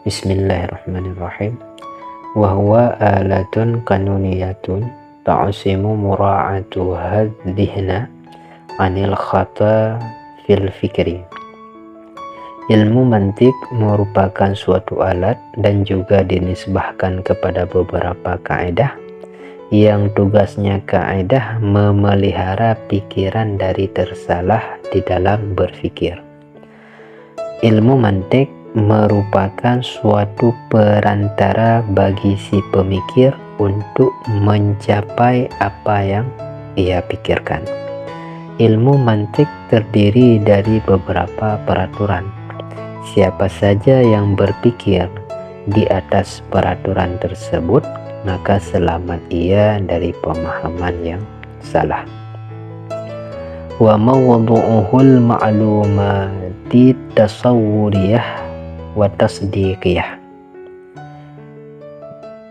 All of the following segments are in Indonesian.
Bismillahirrahmanirrahim. Wa huwa alatun kanuniyatun ta'simu mura'atu hadhihna anil khata fil fikri. Ilmu mantik merupakan suatu alat dan juga dinisbahkan kepada beberapa kaidah yang tugasnya kaidah memelihara pikiran dari tersalah di dalam berfikir. Ilmu mantik merupakan suatu perantara bagi si pemikir untuk mencapai apa yang ia pikirkan. Ilmu mantik terdiri dari beberapa peraturan. Siapa saja yang berpikir di atas peraturan tersebut, maka selamat ia dari pemahaman yang salah. Wa mawdu'uhul ma'lumati tasawwuriyah wa tasdiqiyah.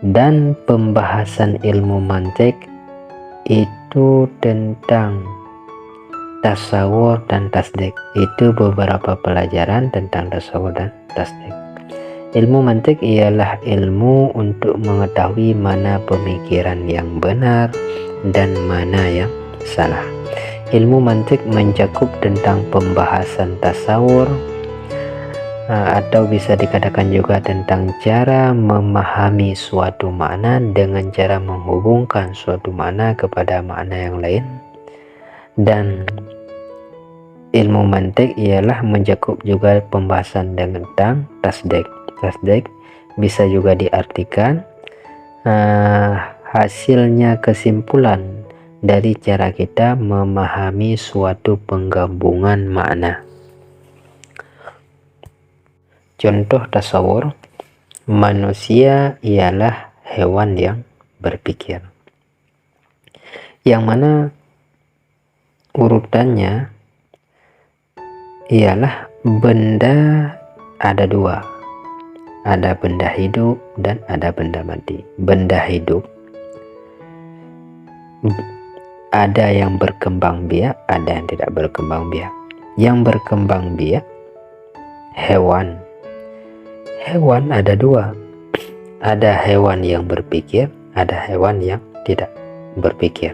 Dan pembahasan ilmu mantik itu tentang tasawur dan tasdik. Itu beberapa pelajaran tentang tasawur dan tasdik. Ilmu mantik ialah ilmu untuk mengetahui mana pemikiran yang benar dan mana yang salah. Ilmu mantik mencakup tentang pembahasan tasawur, atau bisa dikatakan juga tentang cara memahami suatu makna dengan cara menghubungkan suatu makna kepada makna yang lain. Dan ilmu mantik ialah mencakup juga pembahasan tentang tasdik. Tasdik bisa juga diartikan hasilnya kesimpulan dari cara kita memahami suatu penggabungan makna. Contoh tasawur, manusia ialah hewan yang berpikir, yang mana urutannya ialah benda ada dua, ada benda hidup dan ada benda mati. Benda hidup ada yang berkembang biak, ada yang tidak berkembang biak. Yang berkembang biak hewan. Hewan ada dua, ada hewan yang berpikir, ada hewan yang tidak berpikir.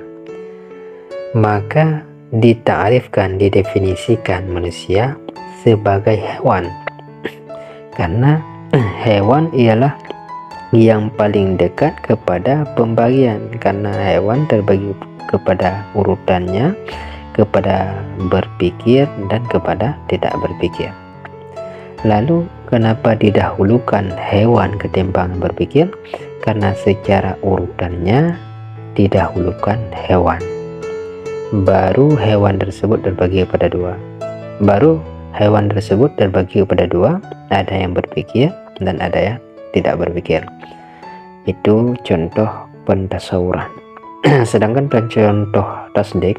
Maka ditaarifkan, didefinisikan manusia sebagai hewan, karena hewan ialah yang paling dekat kepada pembagian, karena hewan terbagi kepada urutannya, kepada berpikir dan kepada tidak berpikir. Lalu kenapa didahulukan hewan ketimbang berpikir? Karena secara urutannya didahulukan hewan, baru hewan tersebut terbagi kepada dua. Ada yang berpikir dan ada yang tidak berpikir. Itu contoh pentasawuran. Sedangkan contoh tasdik,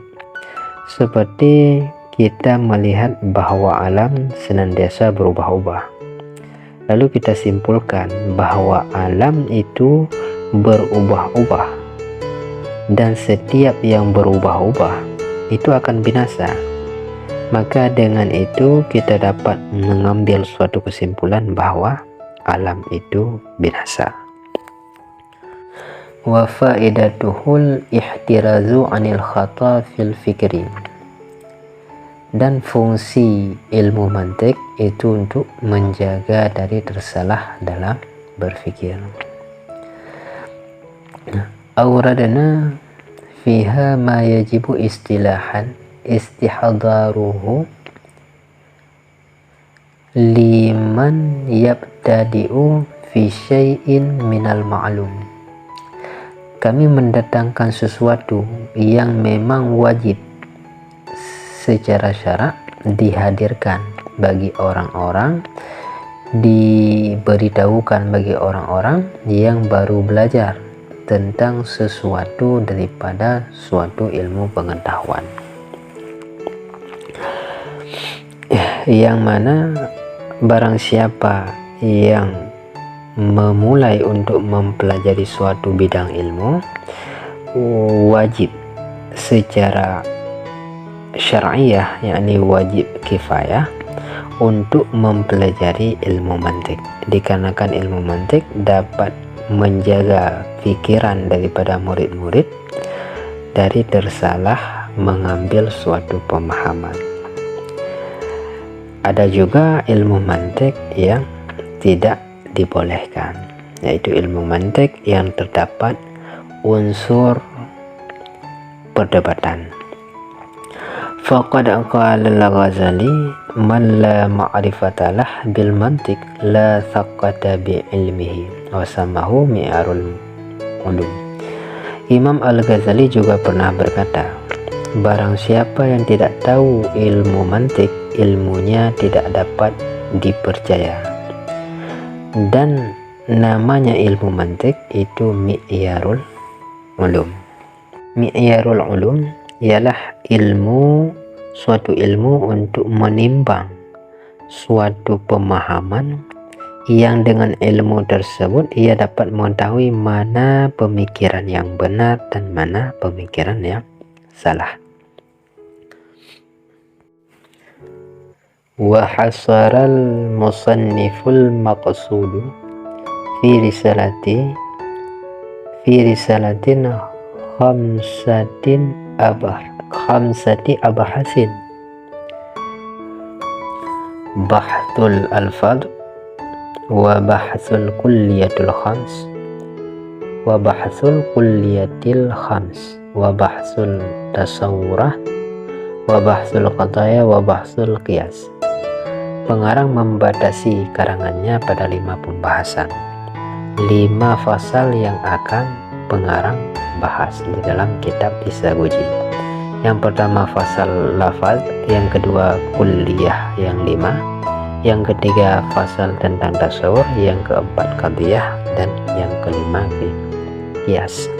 seperti kita melihat bahwa alam senantiasa berubah-ubah. Lalu kita simpulkan bahwa alam itu berubah-ubah, dan setiap yang berubah-ubah itu akan binasa. Maka dengan itu kita dapat mengambil suatu kesimpulan bahwa alam itu binasa. Wa faidatuhul ihtirazu anil khata fil fikri. Dan fungsi ilmu mantik itu untuk menjaga dari tersalah dalam berfikir. Auradana fiha ma yajibu istilahan istihdaruhu liman yabtadi'u fi syai'in minal ma'lum. Kami mendatangkan sesuatu yang memang wajib secara syarak dihadirkan bagi orang-orang, diberitahukan bagi orang-orang yang baru belajar tentang sesuatu daripada suatu ilmu pengetahuan, yang mana barang siapa yang memulai untuk mempelajari suatu bidang ilmu, wajib secara syar'iyah, yakni wajib kifayah, untuk mempelajari ilmu mantik, dikarenakan ilmu mantik dapat menjaga pikiran daripada murid-murid dari tersalah mengambil suatu pemahaman. Ada juga ilmu mantik yang tidak dibolehkan, yaitu ilmu mantik yang terdapat unsur perdebatan. Faqad qala al-Ghazali man la ma'rifata lah bil mantik la thaqata bi ilmihi wa samahu mi'arul ulum. Imam Al-Ghazali juga pernah berkata, barang siapa yang tidak tahu ilmu mantik, ilmunya tidak dapat dipercaya. Dan namanya ilmu mantik itu mi'yarul ulum. Mi'yarul ulum ialah suatu ilmu untuk menimbang suatu pemahaman yang dengan ilmu tersebut ia dapat mengetahui mana pemikiran yang benar dan mana pemikiran yang salah. Wa hasaral musanniful maqsudu fi risalatin khamsati abahasin bahthul alfad wa bahthul kulliyatul khams wa bahthul kulliyatil khams wa bahthul tasawwurah wa bahthul qadaya wa bahthul qiyas. Pengarang membatasi karangannya pada 5 pembahasan, 5 fasal yang akan pengarang bahas di dalam kitab Isagoji. Yang pertama fasal lafaz, yang kedua kulliyah yang 5, yang ketiga fasal tentang tasawur, yang keempat qadiyah, dan yang kelima qiyas.